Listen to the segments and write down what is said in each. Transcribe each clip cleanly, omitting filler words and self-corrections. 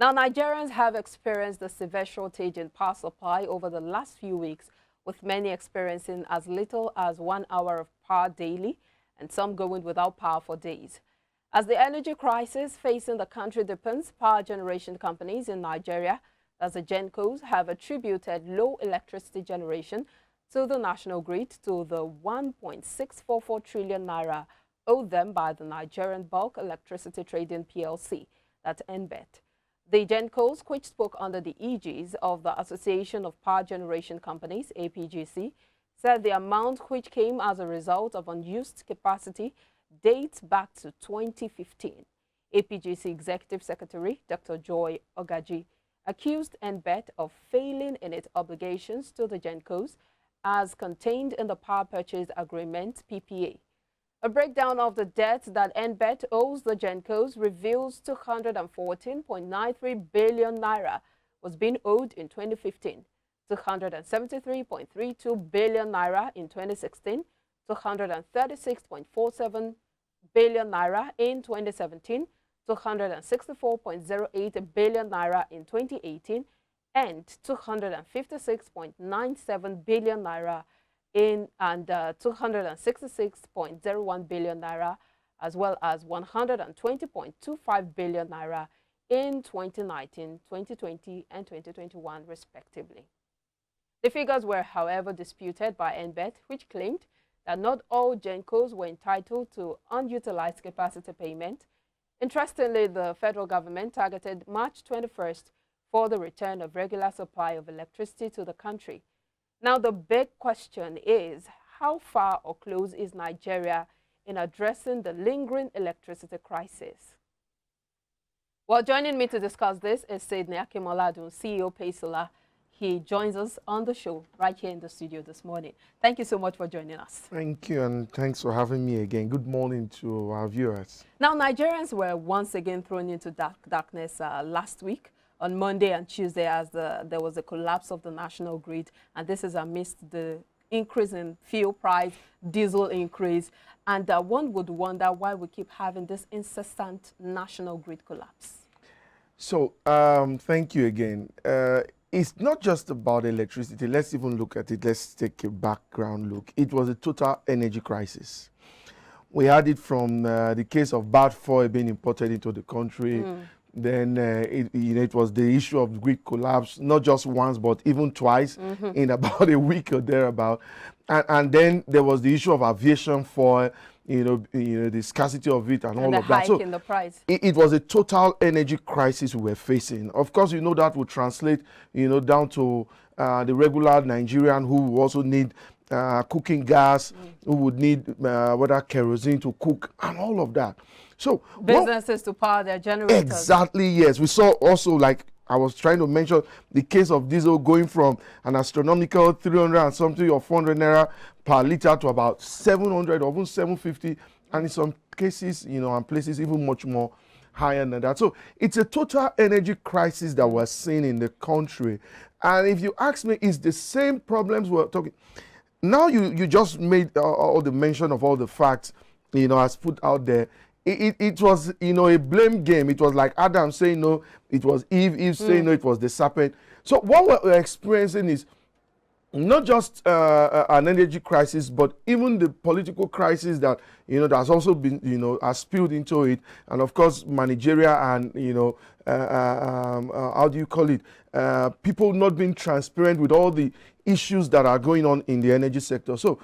Now, Nigerians have experienced a severe shortage in power supply over the last few weeks, with many experiencing as little as 1 hour of power daily and some going without power for days. As the energy crisis facing the country deepens, power generation companies in Nigeria, as the GenCos, have attributed low electricity generation to the national grid to the 1.644 trillion naira owed them by the Nigerian Bulk Electricity Trading PLC, that's NBET. The GenCos, which spoke under the aegis of the Association of Power Generation Companies, APGC, said the amount which came as a result of unused capacity dates back to 2015. APGC Executive Secretary Dr. Joy Ogaji accused NBET of failing in its obligations to the GenCos as contained in the Power Purchase Agreement (PPA). A breakdown of the debt that NBET owes the GenCos reveals 214.93 billion naira was being owed in 2015, 273.32 billion naira in 2016, 236.47 billion naira in 2017, 264.08 billion naira in 2018, and 256.97 billion naira in 266.01 billion naira, as well as 120.25 billion naira in 2019, 2020, and 2021, respectively. The figures were, however, disputed by NBET, which claimed that not all GenCos were entitled to unutilized capacity payment. Interestingly, the federal government targeted March 21st for the return of regular supply of electricity to the country. Now, the big question is, how far or close is Nigeria in addressing the lingering electricity crisis? Well, joining me to discuss this is Sydney Akimoladun, CEO Paysolar. He joins us on the show right here in the studio this morning. Thank you so much for joining us. Thank you, and thanks for having me again. Good morning to our viewers. Now, Nigerians were once again thrown into darkness last week on Monday and Tuesday as there was a collapse of the national grid, and this is amidst the increase in fuel price, diesel increase, and one would wonder why we keep having this incessant national grid collapse. So, thank you again. It's not just about electricity. Let's even look at it. Let's take a background look. It was a total energy crisis. We had it from the case of bad oil being imported into the country. Then it was the issue of grid collapse, not just once, but even twice in about a week or thereabout. And then there was the issue of aviation fuel, the scarcity of it and all of that. So in the price. It was a total energy crisis we were facing. Of course, that would translate, down to the regular Nigerian who also need cooking gas, who would need whether kerosene to cook and all of that. So businesses to power their generators. Exactly, yes. We saw also, like I was trying to mention, the case of diesel going from an astronomical 300 and something or 400 naira per liter to about 700 or even 750, and in some cases, and places even much more higher than that. So it's a total energy crisis that we're seeing in the country. And if you ask me, it's the same problems we're talking. Now you just made all the mention of all the facts, as put out there. It was, a blame game. It was like Adam saying no, it was Eve saying no, it was the serpent. So what we're experiencing is not just an energy crisis, but even the political crisis that, that has also been, has spilled into it. And of course, managerial and, how do you call it? People not being transparent with all the issues that are going on in the energy sector. So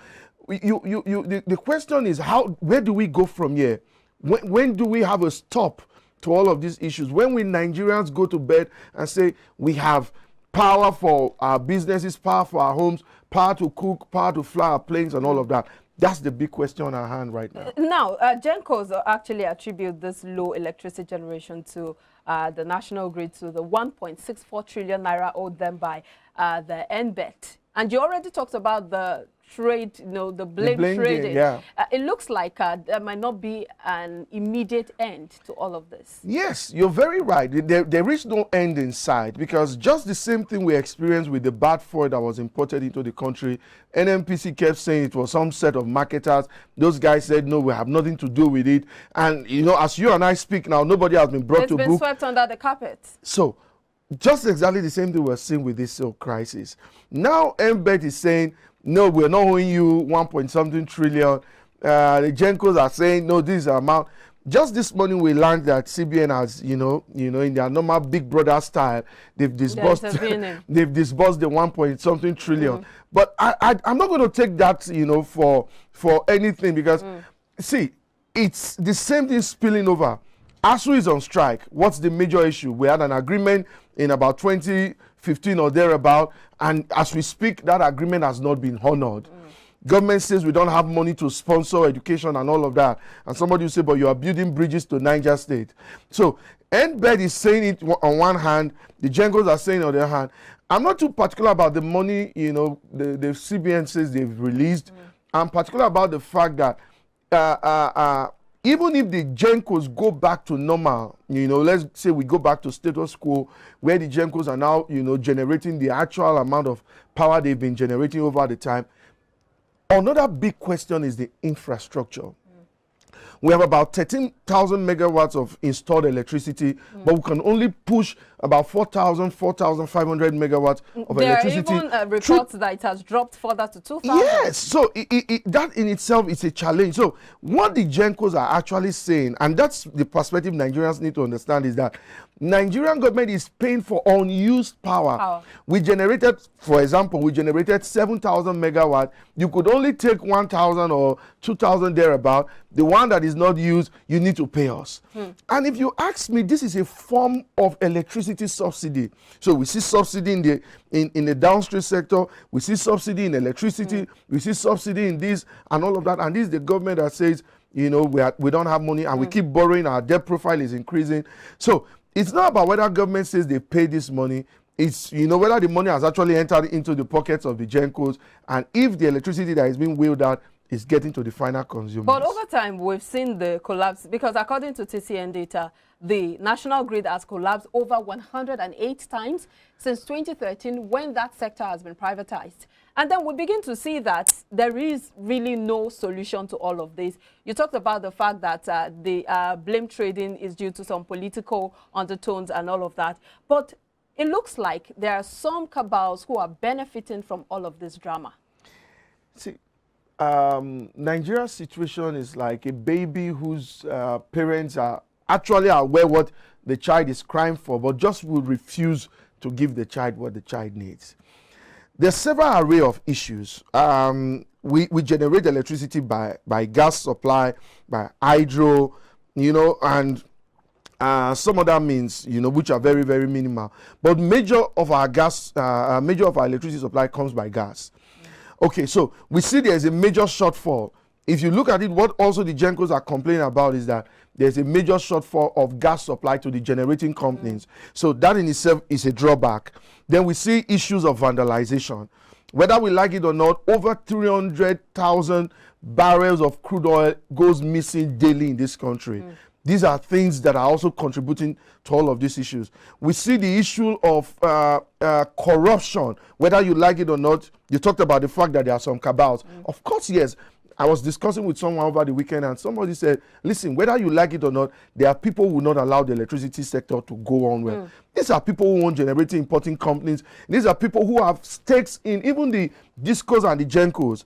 the question is, where do we go from here? When do we have a stop to all of these issues? When we Nigerians go to bed and say we have power for our businesses, power for our homes, power to cook, power to fly our planes and all of that. That's the big question on our hand right now. Now, GenCos actually attribute this low electricity generation to the national grid, to the 1.64 trillion naira owed them by the NBET. And you already talked about the trade, the blame trading. Yeah. It looks like there might not be an immediate end to all of this. Yes, you're very right. There is no end in sight, because just the same thing we experienced with the bad foil that was imported into the country. NMPC kept saying it was some set of marketers. Those guys said, no, we have nothing to do with it. And, as you and I speak now, nobody has been brought to book. It's been swept under the carpet. So, just exactly the same thing we're seeing with this crisis. Now, MBET is saying, no, we're not owing you 1.something trillion. The Gencos are saying, no, this is the amount. Just this morning, we learned that CBN has, in their normal Big Brother style, they've disbursed, they've disbursed the 1.something trillion. But I'm not going to take that, for anything, because, see, it's the same thing spilling over. ASU is on strike. What's the major issue? We had an agreement in about 2015 or thereabout, and as we speak, that agreement has not been honored. Government says we don't have money to sponsor education and all of that. And somebody will say, but you are building bridges to Niger State. So NBED is saying it on one hand, the Gencos are saying on the other hand. I'm not too particular about the money, the CBN says they've released. I'm particular about the fact that even if the Gencos go back to normal, let's say we go back to status quo, where the Gencos are now, generating the actual amount of power they've been generating over the time. Another big question is the infrastructure. We have about 13,000 megawatts of installed electricity, but we can only push about 4,500 megawatts of electricity. There are even reports that it has dropped further to 2,000. Yes, so that in itself is a challenge. So what the Gencos are actually saying, and that's the perspective Nigerians need to understand, is that Nigerian government is paying for unused power. We generated, for example, 7,000 megawatt. You could only take 1,000 or 2,000 thereabout. The one that is not used, you need to pay us. And if you ask me, this is a form of electricity subsidy. So we see subsidy in the downstream sector. We see subsidy in electricity. We see subsidy in this and all of that. And this is the government that says, we don't have money and we keep borrowing. Our debt profile is increasing. So it's not about whether government says they pay this money. It's, whether the money has actually entered into the pockets of the Gencos, and if the electricity that is being wheeled out is getting to the final consumer. But over time, we've seen the collapse, because according to TCN data, the national grid has collapsed over 108 times since 2013, when that sector has been privatized. And then we begin to see that there is really no solution to all of this. You talked about the fact that the blame trading is due to some political undertones and all of that. But it looks like there are some cabals who are benefiting from all of this drama. See, Nigeria's situation is like a baby whose parents are actually aware what the child is crying for, but just will refuse to give the child what the child needs. There's several array of issues. We generate electricity by gas supply, by hydro, and some other means, which are very, very minimal. But major of our electricity supply comes by gas. Okay, so we see there's a major shortfall. If you look at it, what also the Gencos are complaining about is that there's a major shortfall of gas supply to the generating companies. So that in itself is a drawback. Then we see issues of vandalization. Whether we like it or not, over 300,000 barrels of crude oil goes missing daily in this country. These are things that are also contributing to all of these issues. We see the issue of corruption, whether you like it or not. You talked about the fact that there are some cabals. Of course, yes. I was discussing with someone over the weekend, and somebody said, listen, whether you like it or not, there are people who will not allow the electricity sector to go on well. These are people who own generating importing companies. These are people who have stakes in even the discos and the Gencos.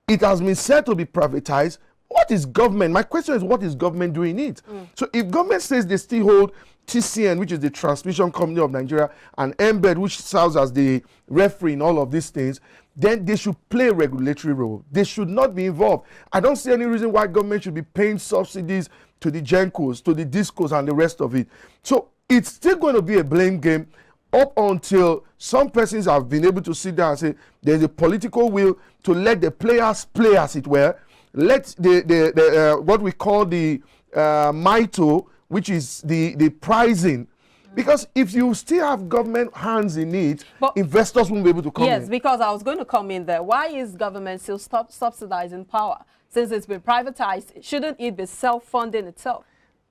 It has been said to be privatized. What is government? My question is, what is government doing it? So if government says they still hold TCN, which is the transmission company of Nigeria, and MBED, which serves as the referee in all of these things, then they should play a regulatory role. They should not be involved. I don't see any reason why government should be paying subsidies to the Gencos, to the discos, and the rest of it. So it's still going to be a blame game up until some persons have been able to sit down and say there's a political will to let the players play, as it were. Let the what we call the MITO, which is the pricing Because if you still have government hands in it, but investors won't be able to come in. Yes, because I was going to come in there. Why is government still subsidizing power? Since it's been privatized, shouldn't it be self-funding itself?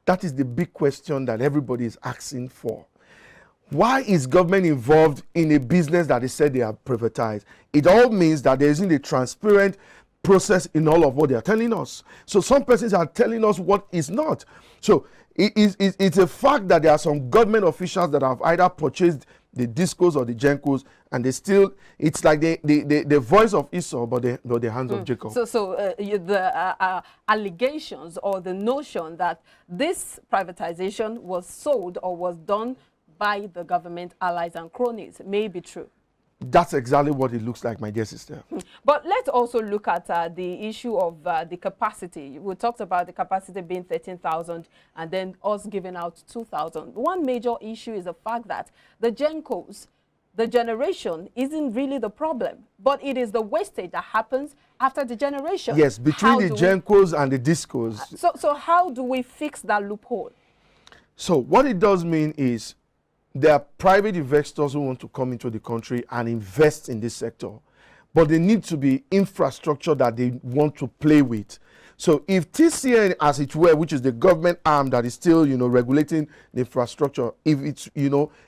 That is the big question that everybody is asking for. Why is government involved in a business that they said they have privatized? It all means that there isn't a transparent process in all of what they are telling us. So some persons are telling us what is not. So it's a fact that there are some government officials that have either purchased the discos or the gencos, and they still, it's like the voice of Esau, but the hands of Jacob. So the allegations or the notion that this privatization was sold or was done by the government allies and cronies may be true. That's exactly what it looks like, my dear sister. But let's also look at the issue of the capacity. We talked about the capacity being 13,000 and then us giving out 2,000. One major issue is the fact that the gencos, the generation, isn't really the problem, but it is the wastage that happens after the generation. Yes, between the gencos and the discos. So how do we fix that loophole? So what it does mean is there are private investors who want to come into the country and invest in this sector, but they need to be infrastructure that they want to play with. So if TCN, as it were, which is the government arm that is still, regulating the infrastructure, if it's,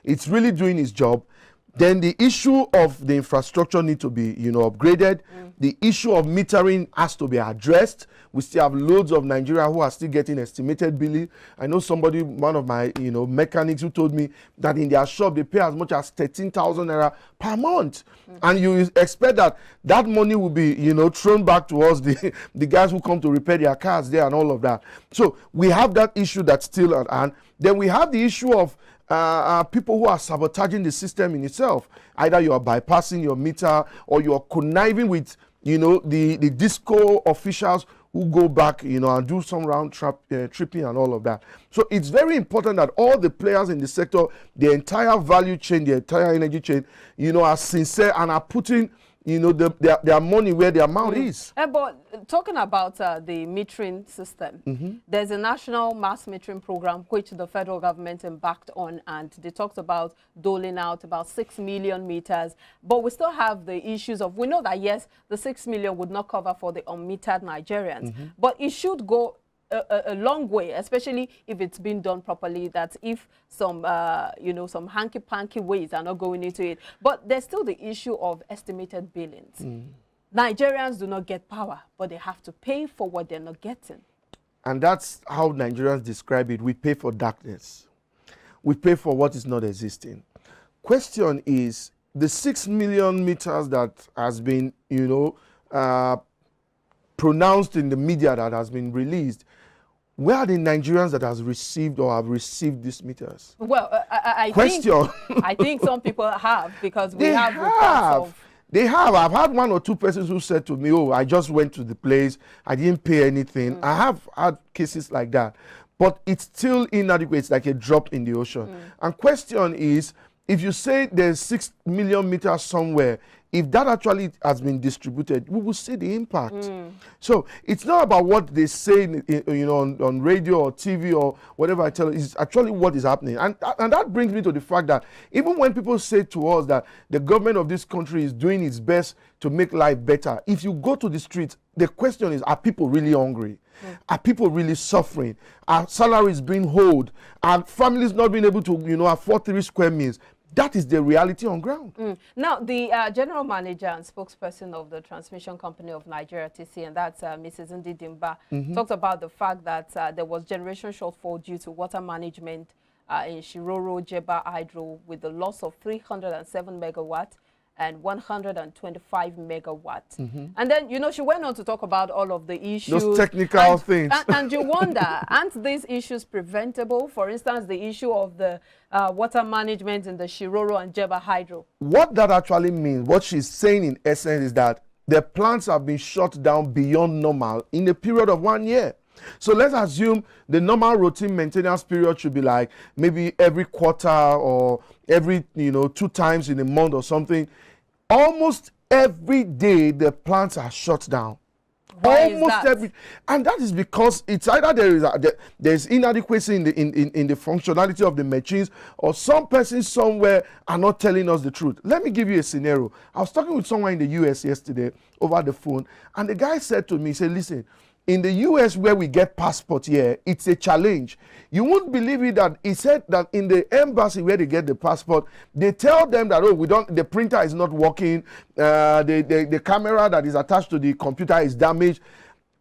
it's really doing its job, then the issue of the infrastructure need to be, upgraded. The issue of metering has to be addressed. We still have loads of Nigeria who are still getting estimated billing. I know somebody, one of my, mechanics, who told me that in their shop they pay as much as 13,000 naira per month. And you expect that money will be, thrown back to us, the guys who come to repair their cars there and all of that. So we have that issue that's still at hand. Then we have the issue of people who are sabotaging the system in itself. Either you are bypassing your meter or you are conniving with, the disco officials who go back, and do some round tripping and all of that. So it's very important that all the players in the sector, the entire value chain, the entire energy chain, are sincere and are putting their money where their mouth is. But talking about the metering system, there's a national mass metering program which the federal government embarked on, and they talked about doling out about 6 million meters. But we still have the issues of, we know that yes, the 6 million would not cover for the unmetered Nigerians, but it should go a long way, especially if it's been done properly, that if some, some hanky-panky ways are not going into it. But there's still the issue of estimated billings. Nigerians do not get power, but they have to pay for what they're not getting. And that's how Nigerians describe it. We pay for darkness. We pay for what is not existing. Question is, the 6 million meters that has been, pronounced in the media, that has been released, where are the Nigerians that has received or have received these meters? Well, I think some people have, because we have reports of... They have. I've had one or two persons who said to me, oh, I just went to the place, I didn't pay anything. I have had cases like that. But it's still inadequate. It's like a drop in the ocean. And question is, if you say there's 6 million meters somewhere, if that actually has been distributed, we will see the impact. So it's not about what they say, on radio or TV or whatever I tell you. It's actually what is happening. And that brings me to the fact that even when people say to us that the government of this country is doing its best to make life better, if you go to the streets, the question is, are people really hungry? Are people really suffering? Are salaries being held? Are families not being able to, afford 3 square meals? That is the reality on ground. Now, the general manager and spokesperson of the Transmission Company of Nigeria, TC, and that's Mrs. Ndi Dimba, talked about the fact that there was generation shortfall due to water management in Shiroro Jeba Hydro, with the loss of 307 megawatts and 125 megawatts. And then, she went on to talk about all of the issues. Those technical things. And you wonder, aren't these issues preventable? For instance, the issue of the water management in the Shiroro and Jeba Hydro. What that actually means, what she's saying in essence, is that the plants have been shut down beyond normal in a period of 1 year. So let's assume the normal routine maintenance period should be like maybe every quarter or every, 2 times in a month or something. Almost every day the plants are shut down. Why is that? And that is because it's either there's inadequacy in the functionality of the machines, or some person somewhere are not telling us the truth. Let me give you a scenario. I was talking with someone in the US yesterday over the phone, and the guy said to me, he said, listen, in the US where we get passport here, it's a challenge. You won't believe it that he said that in the embassy where they get the passport, they tell them that, oh, the printer is not working, the camera that is attached to the computer is damaged.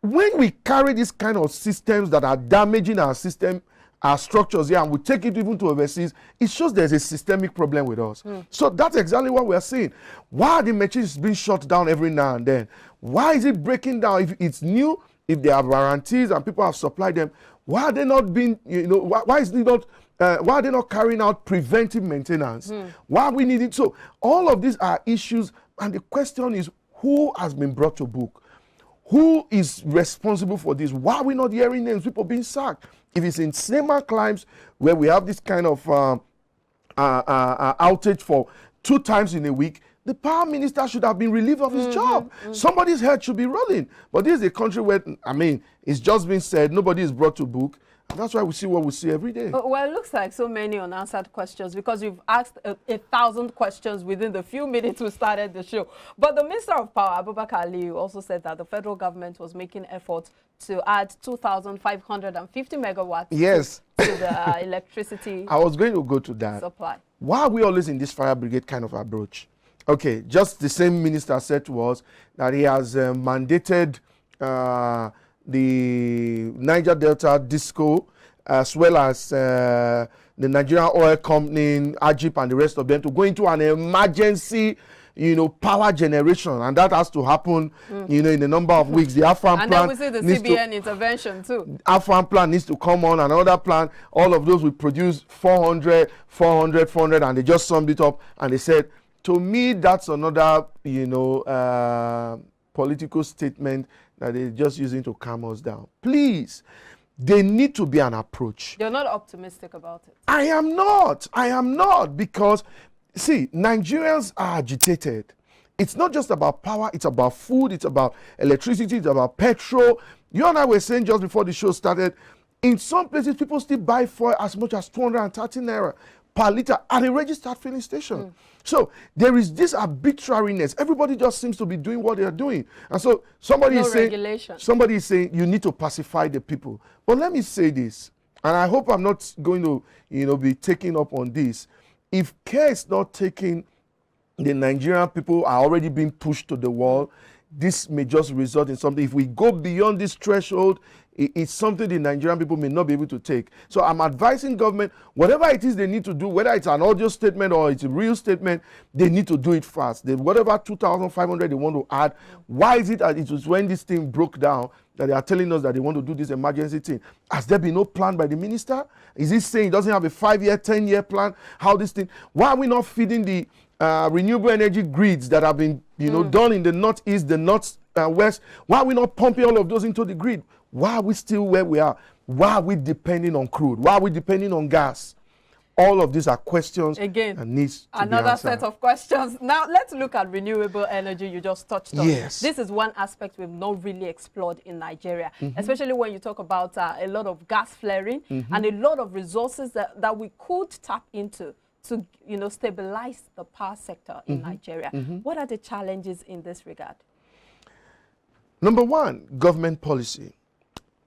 When we carry this kind of systems that are damaging our system, our structures here, and we take it even to overseas, it shows there's a systemic problem with us. So that's exactly what we're seeing. Why are the machines being shut down every now and then? Why is it breaking down? If it's new, if they have warranties and people have supplied them, why are they not being, why are they not carrying out preventive maintenance? Why are we needing? So all of these are issues, and the question is, who has been brought to book? Who is responsible for this? Why are we not hearing names? People being sacked. If it's in cinema climbs where we have this kind of outage for 2 times in a week, the power minister should have been relieved of his job. Somebody's head should be rolling. But this is a country where, it's just been said, nobody is brought to book. And that's why we see what we see every day. Well, it looks like so many unanswered questions because you've asked 1,000 questions within the few minutes we started the show. But the Minister of Power, Abubakar Aliyu, also said that the federal government was making efforts to add 2,550 megawatts to the electricity I was going to go to that. Supply. Why are we always in this fire brigade kind of approach? Okay, just the same minister said to us that he has mandated the Niger Delta Disco, as well as the Nigerian Oil Company, Ajip, and the rest of them to go into an emergency, power generation, and that has to happen, in a number of weeks. The Afan and plan, then we see the CBN intervention too. Afan plan needs to come on, another plan. All of those will produce 400, and they just summed it up, and they said, to me, that's another, political statement that they're just using to calm us down. Please, there need to be an approach. You're not optimistic about it. I am not, because, see, Nigerians are agitated. It's not just about power, it's about food, it's about electricity, it's about petrol. You and I were saying just before the show started, in some places, people still buy fuel as much as 230 naira per liter at a registered filling station. So there is this arbitrariness. Everybody just seems to be doing what they are doing. And so somebody is saying you need to pacify the people. But let me say this, and I hope I'm not going to be taking up on this. If care is not taken, the Nigerian people are already being pushed to the wall. This may just result in something. If we go beyond this threshold, it's something the Nigerian people may not be able to take. So I'm advising government, whatever it is they need to do, whether it's an audio statement or it's a real statement, they need to do it fast. Whatever 2,500 they want to add, why is it that it was when this thing broke down that they are telling us that they want to do this emergency thing? Has there been no plan by the minister? Is he saying he doesn't have a 5-year, 10-year plan? How this thing? Why are we not feeding the renewable energy grids that have been done in the northeast, the northwest? Why are we not pumping all of those into the grid? Why are we still where we are? Why are we depending on crude? Why are we depending on gas? All of these are questions again and needs to another be answered. set of questions. Now let's look at renewable energy. You just touched on. Yes. This is one aspect we've not really explored in Nigeria, especially when you talk about a lot of gas flaring and a lot of resources that we could tap into to stabilize the power sector in Nigeria. What are the challenges in this regard? Number one, government policy.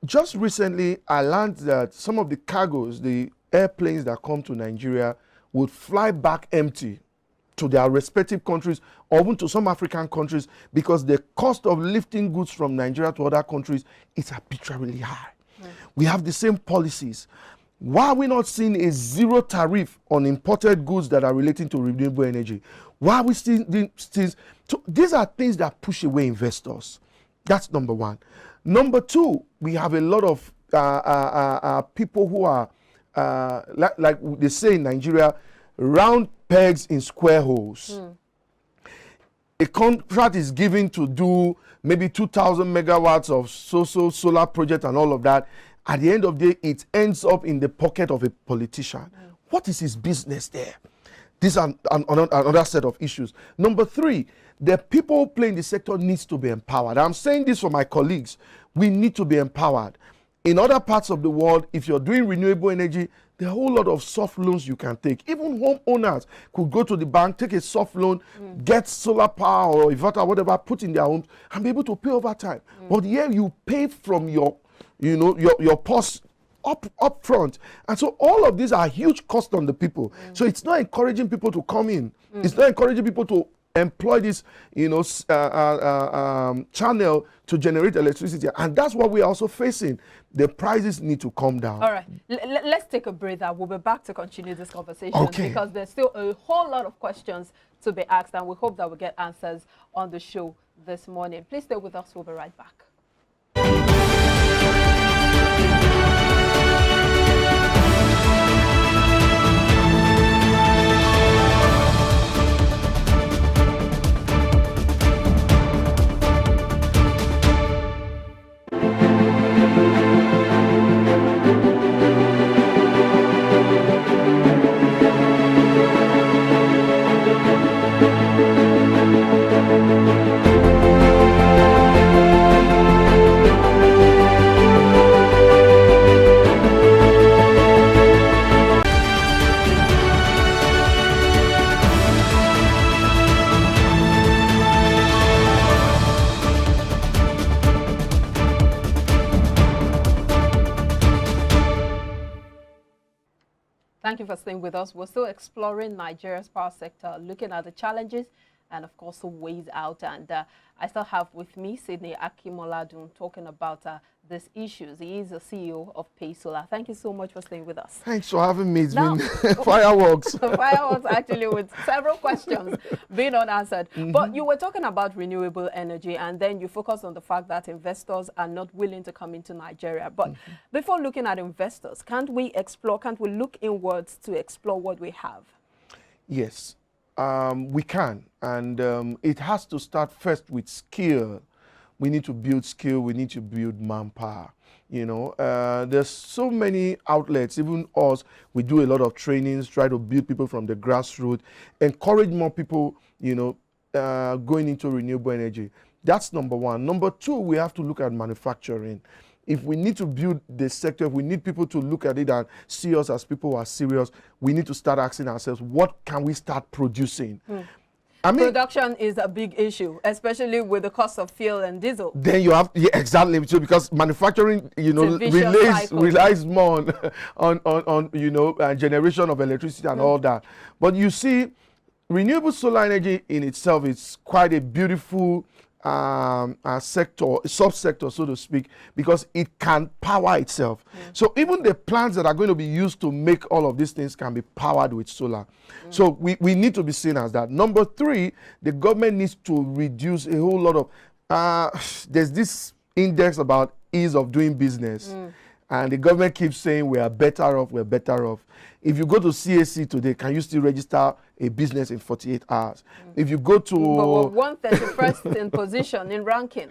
Just recently, I learned that some of the cargoes, the airplanes that come to Nigeria, would fly back empty to their respective countries or even to some African countries because the cost of lifting goods from Nigeria to other countries is arbitrarily high. We have the same policies. Why are we not seeing a zero tariff on imported goods that are relating to renewable energy? Why are we still so these are things that push away investors. That's number one. Number two, we have a lot of people who are, like they say in Nigeria, round pegs in square holes. A contract is given to do maybe 2,000 megawatts of solar project and all of that. At the end of the day, it ends up in the pocket of a politician. What is his business there? These are another set of issues. Number three, the people who play in the sector needs to be empowered. I'm saying this for my colleagues. We need to be empowered. In other parts of the world, if you're doing renewable energy, there are a whole lot of soft loans you can take. Even homeowners could go to the bank, take a soft loan, get solar power or inverter, whatever, put in their homes, and be able to pay over time. But here you pay from your purse up front. And so all of these are huge costs on the people. So it's not encouraging people to come in. It's not encouraging people to employ this, channel to generate electricity. And that's what we are also facing. The prices need to come down. All right. Let's take a breather. We'll be back to continue this conversation because there's still a whole lot of questions to be asked, and we hope that we get answers on the show this morning. Please stay with us. We'll be right back. Thank you for staying with us. We're still exploring Nigeria's power sector, looking at the challenges and, of course, the ways out. And I still have with me Sydney Akimoladun talking about these issues. He is the CEO of Pay Solar. Thank you so much for staying with us. Thanks for having me. It's been fireworks. Fireworks, actually, with several questions being unanswered. But you were talking about renewable energy, and then you focused on the fact that investors are not willing to come into Nigeria. But before looking at investors, can't we look inwards to explore what we have? Yes, we can. And it has to start first with skill. We need to build skill. We need to build manpower. There's so many outlets, even us. We do a lot of trainings, try to build people from the grassroots, encourage more people, going into renewable energy. That's number one. Number two, we have to look at manufacturing. If we need to build the sector, if we need people to look at it and see us as people who are serious, we need to start asking ourselves, what can we start producing? I mean, production is a big issue, especially with the cost of fuel and diesel. Then you have, exactly, so because manufacturing, relies more on generation of electricity and all that. But you see, renewable solar energy in itself is quite a beautiful subsector, so to speak, because it can power itself. So even the plants that are going to be used to make all of these things can be powered with solar. So we need to be seen as that. Number three, the government needs to reduce a whole lot of, there's this index about ease of doing business. And the government keeps saying we are better off, we're better off. If you go to CAC today, can you still register a business in 48 hours? If you go to... But we're 131st in position, in ranking.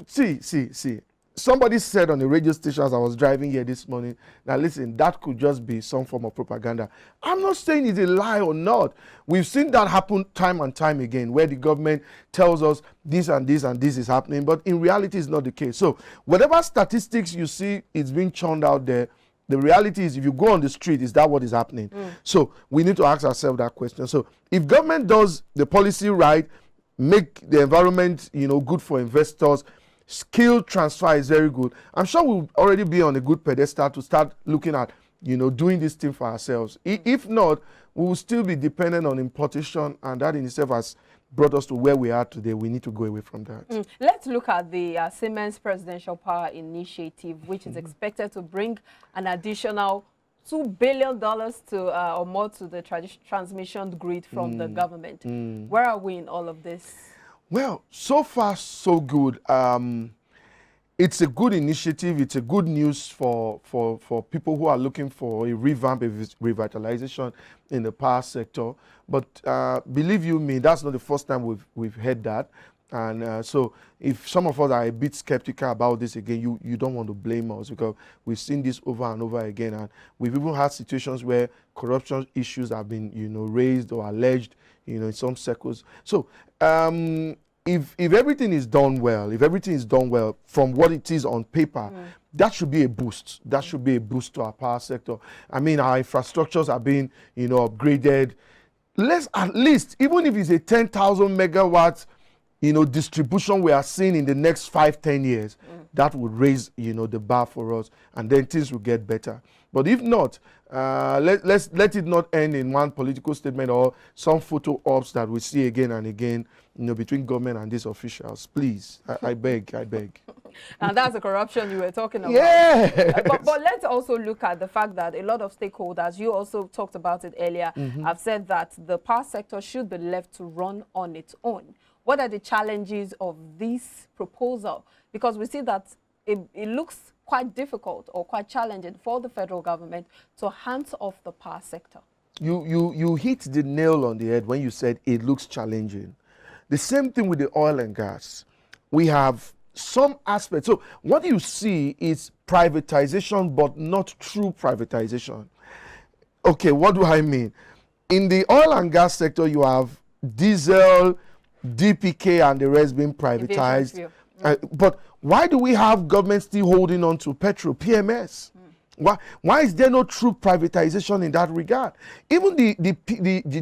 See. Somebody said on the radio station as I was driving here this morning, now listen, that could just be some form of propaganda. I'm not saying it's a lie or not. We've seen that happen time and time again, where the government tells us this and this and this is happening, but in reality it's not the case. So whatever statistics you see is being churned out there, the reality is if you go on the street, is that what is happening? So we need to ask ourselves that question. So if government does the policy right, make the environment, good for investors, skill transfer is very good. I'm sure we'll already be on a good pedestal to start looking at, doing this thing for ourselves. If not, we will still be dependent on importation, and that in itself has brought us to where we are today. We need to go away from that. Let's look at the Siemens Presidential Power Initiative, which is expected to bring an additional $2 billion to or more to the transmission grid from the government. Where are we in all of this? Well, so far, so good. It's a good initiative. It's a good news for people who are looking for a revamp, a revitalization in the power sector. But believe you me, that's not the first time we've heard that. And so if some of us are a bit skeptical about this again, you don't want to blame us, because we've seen this over and over again. And we've even had situations where corruption issues have been, raised or alleged, in some circles. So if everything is done well, from what it is on paper, that should be a boost. That should be a boost to our power sector. I mean, our infrastructures are being, upgraded. Let's at least, even if it's a 10,000 megawatts, distribution we are seeing in the next 5-10 years, that would raise, the bar for us, and then things will get better. But if not, let it not end in one political statement or some photo ops that we see again and again, between government and these officials. Please, I beg. And that's the corruption you were talking about. Yeah. But let's also look at the fact that a lot of stakeholders, you also talked about it earlier, have said that the power sector should be left to run on its own. What are the challenges of this proposal? Because we see that it looks quite difficult or quite challenging for the federal government to hands off the power sector. You hit the nail on the head when you said it looks challenging. The same thing with the oil and gas. We have some aspects. So what you see is privatization, but not true privatization. Okay, what do I mean? In the oil and gas sector, you have diesel, DPK, and the rest being privatized. But why do we have government still holding on to petrol, PMS? Why is there no true privatization in that regard? Even the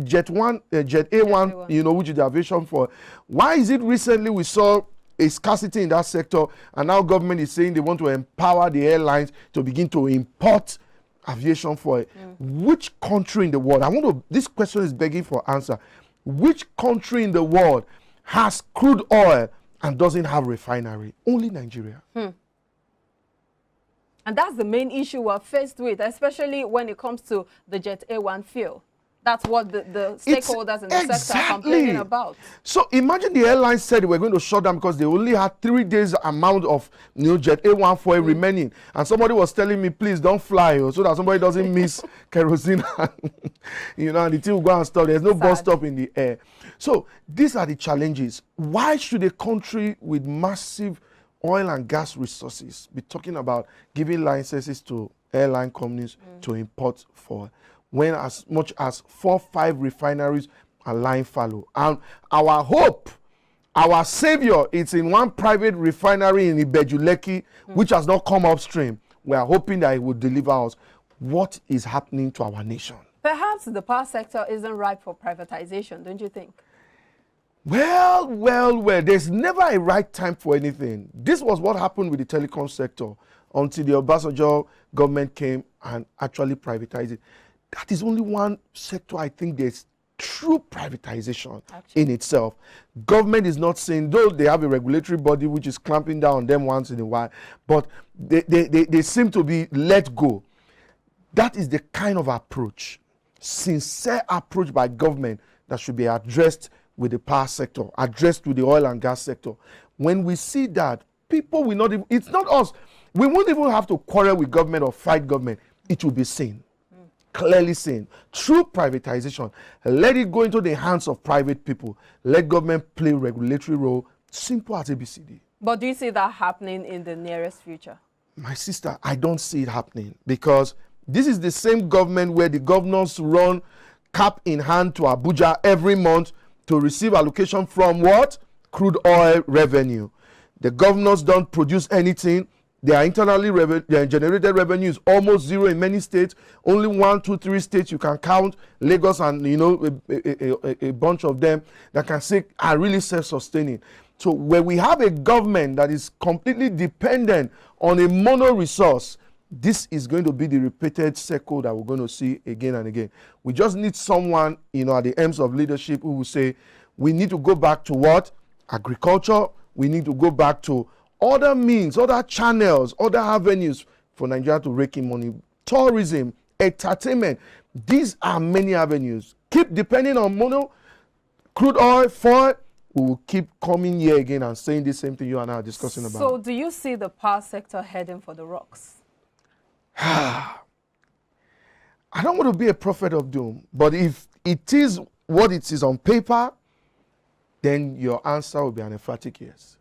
Jet A1, which is the aviation for, why is it recently we saw a scarcity in that sector, and now government is saying they want to empower the airlines to begin to import aviation for it? Which country in the world, this question is begging for answer. Which country in the world has crude oil and doesn't have refinery? Only Nigeria. And that's the main issue we're faced with, especially when it comes to the Jet A1 fuel. That's what the stakeholders in the sector are complaining about. So imagine the airlines said they were going to shut down because they only had 3 days amount of Jet A1 fuel remaining. And somebody was telling me, please don't fly, so that somebody doesn't miss kerosene. And the team will go and stop. There's no bus stop in the air. So these are the challenges. Why should a country with massive oil and gas resources be talking about giving licenses to airline companies to import for, when as much as 4-5 refineries are lying fallow? And our hope, our savior, is in one private refinery in Ibejuleki, which has not come upstream. We are hoping that it will deliver us. What is happening to our nation? Perhaps the power sector isn't ripe for privatization, don't you think? Well, there's never a right time for anything. This was what happened with the telecom sector until the Obasanjo government came and actually privatized it. That is only one sector I think there's true privatization in itself. Government is not saying, though they have a regulatory body which is clamping down on them once in a while, but they seem to be let go. That is the kind of approach, sincere approach by government, that should be addressed with the power sector, addressed with the oil and gas sector. When we see that, people will not even, it's not us. We won't even have to quarrel with government or fight government. It will be seen, clearly seen. True privatization, let it go into the hands of private people. Let government play regulatory role, simple as ABCD. But do you see that happening in the nearest future? My sister, I don't see it happening, because this is the same government where the governors run cap in hand to Abuja every month to receive allocation from what? Crude oil revenue. The governors don't produce anything. Their internally generated revenue is almost zero in many states. Only 1, 2, 3 states you can count, Lagos and a bunch of them, that can say are really self-sustaining. So where we have a government that is completely dependent on a mono resource, this is going to be the repeated cycle that we're going to see again and again. We just need someone, at the ends of leadership, who will say, we need to go back to what? Agriculture. We need to go back to other means, other channels, other avenues for Nigeria to rake in money. Tourism, entertainment. These are many avenues. Keep depending on mono, crude oil, foil. We will keep coming here again and saying the same thing you and I are discussing about. So do you see the power sector heading for the rocks? I don't want to be a prophet of doom, but if it is what it is on paper, then your answer will be an emphatic yes.